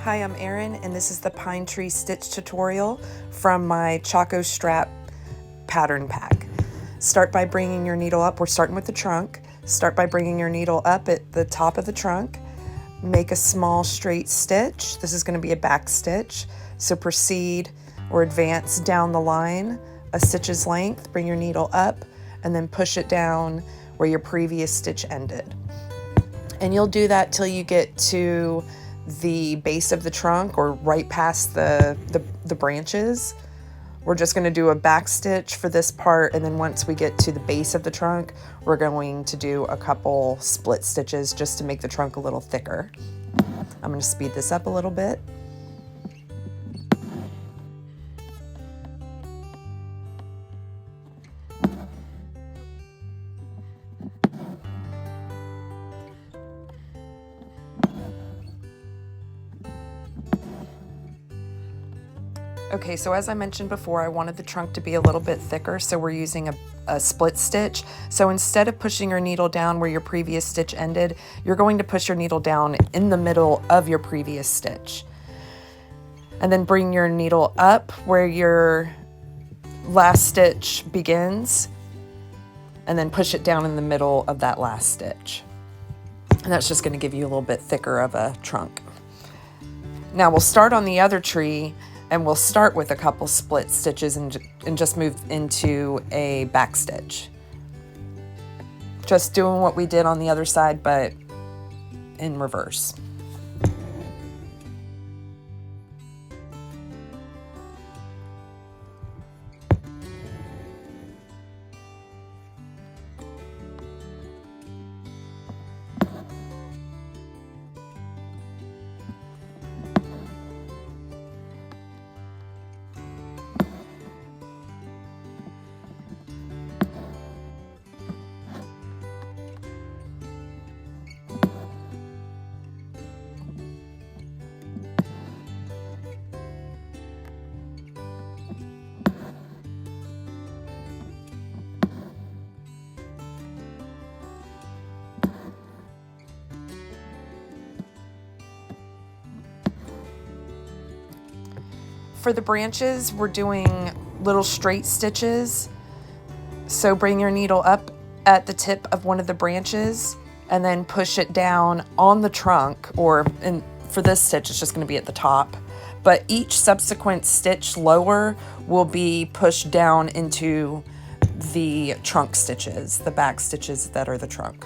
Hi, I'm Erin, and this is the pine tree stitch tutorial from my Chaco strap pattern pack. Start by bringing your needle up. We're starting with the trunk. Start by bringing your needle up at the top of the trunk. Make a small straight stitch. This is going to be a back stitch. So proceed or advance down the line a stitch's length. Bring your needle up and then push it down where your previous stitch ended. And you'll do that till you get to the base of the trunk or right past the branches. We're just going to do a back stitch for this part, and then once we get to the base of the trunk, we're going to do a couple split stitches just to make the trunk a little thicker. I'm going to speed this up a little bit. Okay, so as I mentioned before, I wanted the trunk to be a little bit thicker, so we're using a split stitch. So instead of pushing your needle down where your previous stitch ended, you're going to push your needle down in the middle of your previous stitch. And then bring your needle up where your last stitch begins, and then push it down in the middle of that last stitch. And that's just going to give you a little bit thicker of a trunk. Now we'll start on the other tree, and we'll start with a couple split stitches and just move into a back stitch. Just doing what we did on the other side, but in reverse. For the branches, we're doing little straight stitches. So bring your needle up at the tip of one of the branches and then push it down on the trunk, and for this stitch, it's just going to be at the top. But each subsequent stitch lower will be pushed down into the trunk stitches, the back stitches that are the trunk.